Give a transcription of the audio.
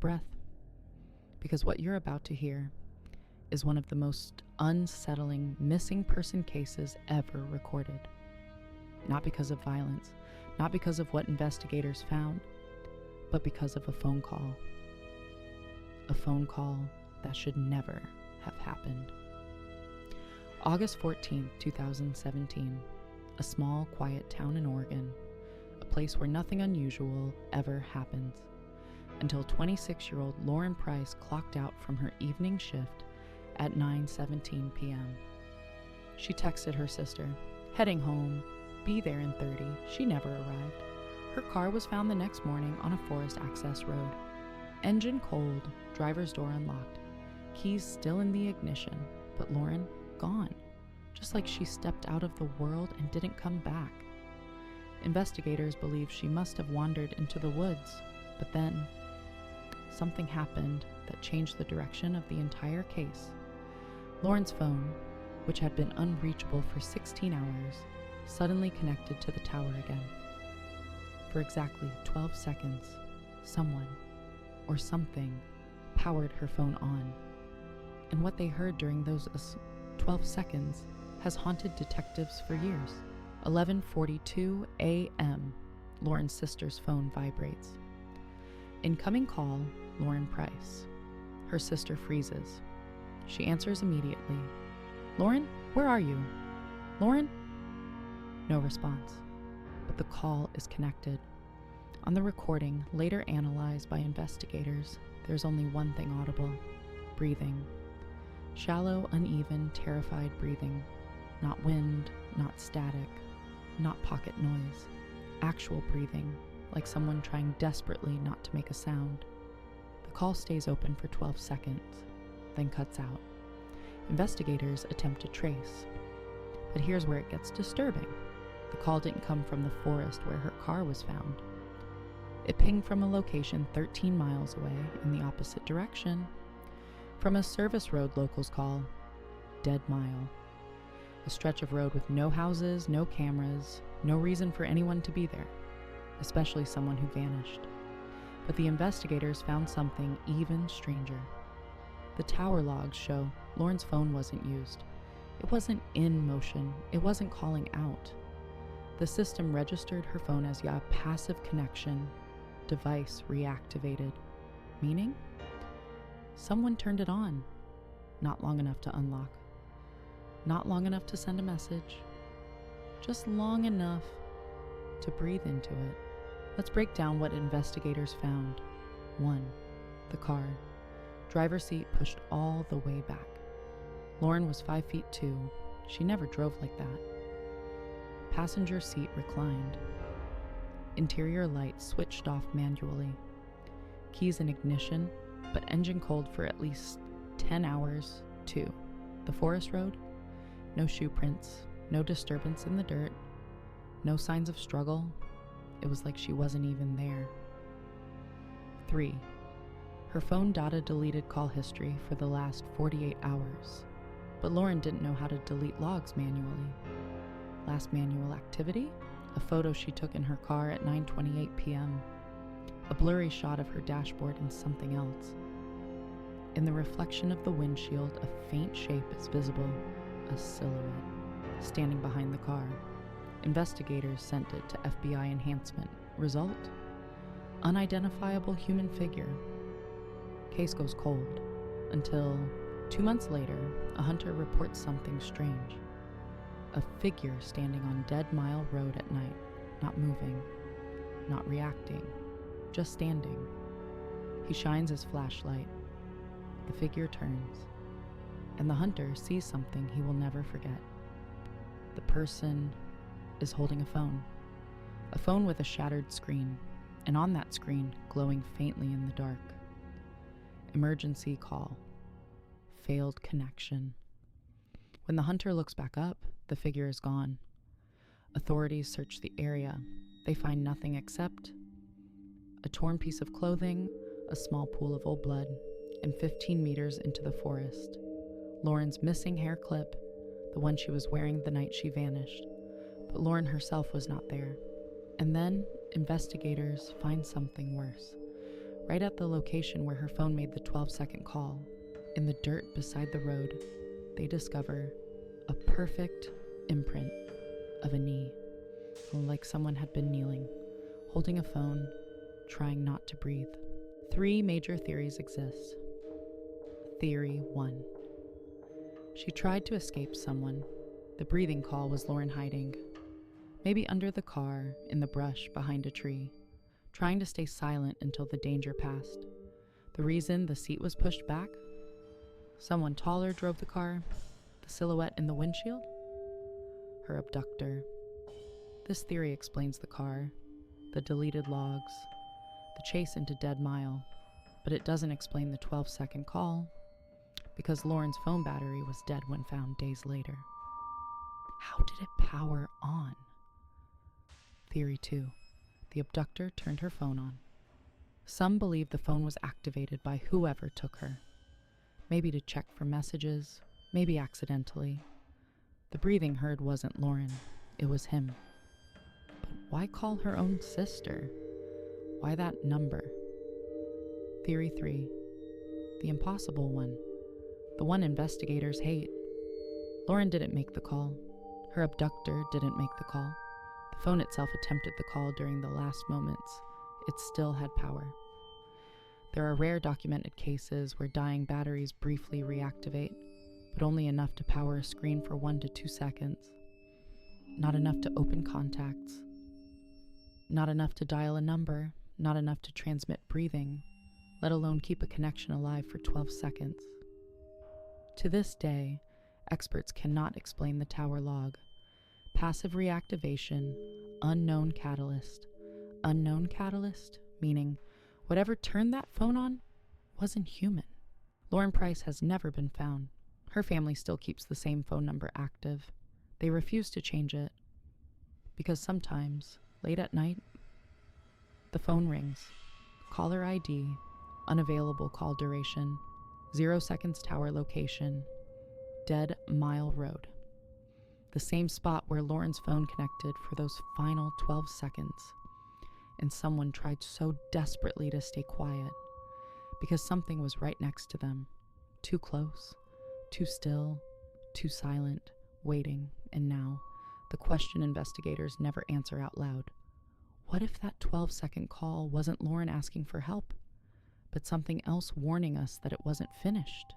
breath, because what you're about to hear is one of the most unsettling missing person cases ever recorded. Not because of violence, not because of what investigators found, but because of a phone call. A phone call that should never have happened. August 14, 2017, a small, quiet town in Oregon, a place where nothing unusual ever happens, until 26-year-old Lauren Price clocked out from her evening shift at 9:17 p.m. She texted her sister, heading home, be there in 30. She never arrived. Her car was found the next morning on a forest access road. Engine cold, driver's door unlocked, keys still in the ignition, but Lauren gone, just like she stepped out of the world and didn't come back. Investigators believe she must have wandered into the woods, but then something happened that changed the direction of the entire case. Lauren's phone, which had been unreachable for 16 hours, suddenly connected to the tower again. For exactly 12 seconds, someone or something powered her phone on. And what they heard during those 12 seconds has haunted detectives for years. 11:42 a.m., Lauren's sister's phone vibrates. Incoming call, Lauren Price. Her sister freezes. She answers immediately. Lauren, where are you? Lauren? No response, but the call is connected. On the recording, later analyzed by investigators, there's only one thing audible: breathing. Shallow, uneven, terrified breathing. Not wind, not static, not pocket noise. Actual breathing, like someone trying desperately not to make a sound. The call stays open for 12 seconds, then cuts out. Investigators attempt to trace. But here's where it gets disturbing. The call didn't come from the forest where her car was found. It pinged from a location 13 miles away in the opposite direction. From a service road locals call Dead Mile. A stretch of road with no houses, no cameras, no reason for anyone to be there, especially someone who vanished. But the investigators found something even stranger. The tower logs show Lauren's phone wasn't used. It wasn't in motion. It wasn't calling out. The system registered her phone as a passive connection, device reactivated, meaning someone turned it on, not long enough to unlock, not long enough to send a message, just long enough to breathe into it. Let's break down what investigators found. 1. The car. Driver's seat pushed all the way back. Lauren was 5'2". She never drove like that. Passenger seat reclined. Interior light switched off manually. Keys in ignition, but engine cold for at least 10 hours. 2. The forest road. No shoe prints, no disturbance in the dirt, no signs of struggle. It was like she wasn't even there. 3. Her phone data deleted call history for the last 48 hours. But Lauren didn't know how to delete logs manually. Last manual activity? A photo she took in her car at 9:28 p.m. A blurry shot of her dashboard and something else. In the reflection of the windshield, a faint shape is visible, a silhouette, standing behind the car. Investigators sent it to FBI enhancement. Result? Unidentifiable human figure. Case goes cold until 2 months later, a hunter reports something strange. A figure standing on Dead Mile Road at night, not moving, not reacting, just standing. He shines his flashlight. The figure turns, and the hunter sees something he will never forget. The person is holding a phone with a shattered screen, and on that screen, glowing faintly in the dark. Emergency call. Failed connection. When the hunter looks back up, the figure is gone. Authorities search the area. They find nothing except a torn piece of clothing, a small pool of old blood, and 15 meters into the forest, Lauren's missing hair clip, the one she was wearing the night she vanished. But Lauren herself was not there. And then investigators find something worse. right at the location where her phone made the 12-second call. In the dirt beside the road, they discover a perfect imprint of a knee, like someone had been kneeling, holding a phone, trying not to breathe. 3 major theories exist. Theory 1. She tried to escape someone. The breathing call was Lauren hiding, maybe under the car, in the brush behind a tree, trying to stay silent until the danger passed. The reason the seat was pushed back? Someone taller drove the car. The silhouette in the windshield? Her abductor. This theory explains the car, the deleted logs, the chase into Dead Mile, but it doesn't explain the 12-second call, because Lauren's phone battery was dead when found days later. How did it power on? Theory 2. The abductor turned her phone on. Some believe the phone was activated by whoever took her. Maybe to check for messages, maybe accidentally. The breathing heard wasn't Lauren, it was him. But why call her own sister? Why that number? Theory 3. The impossible one. The one investigators hate. Lauren didn't make the call. Her abductor didn't make the call. The phone itself attempted the call during the last moments. It still had power. There are rare documented cases where dying batteries briefly reactivate, but only enough to power a screen for 1 to 2 seconds. Not enough to open contacts. Not enough to dial a number. Not enough to transmit breathing, let alone keep a connection alive for 12 seconds. To this day, experts cannot explain the tower log. Passive reactivation, unknown catalyst. Unknown catalyst, meaning whatever turned that phone on wasn't human. Lauren Price has never been found. Her family still keeps the same phone number active. They refuse to change it because sometimes, late at night, the phone rings. Caller ID, unavailable call duration, 0 seconds tower location, Dead Mile Road. The same spot where Lauren's phone connected for those final 12 seconds. And someone tried so desperately to stay quiet because something was right next to them. Too close, too still, too silent, waiting, and now, the question investigators never answer out loud. What if that 12-second call wasn't Lauren asking for help, but something else warning us that it wasn't finished?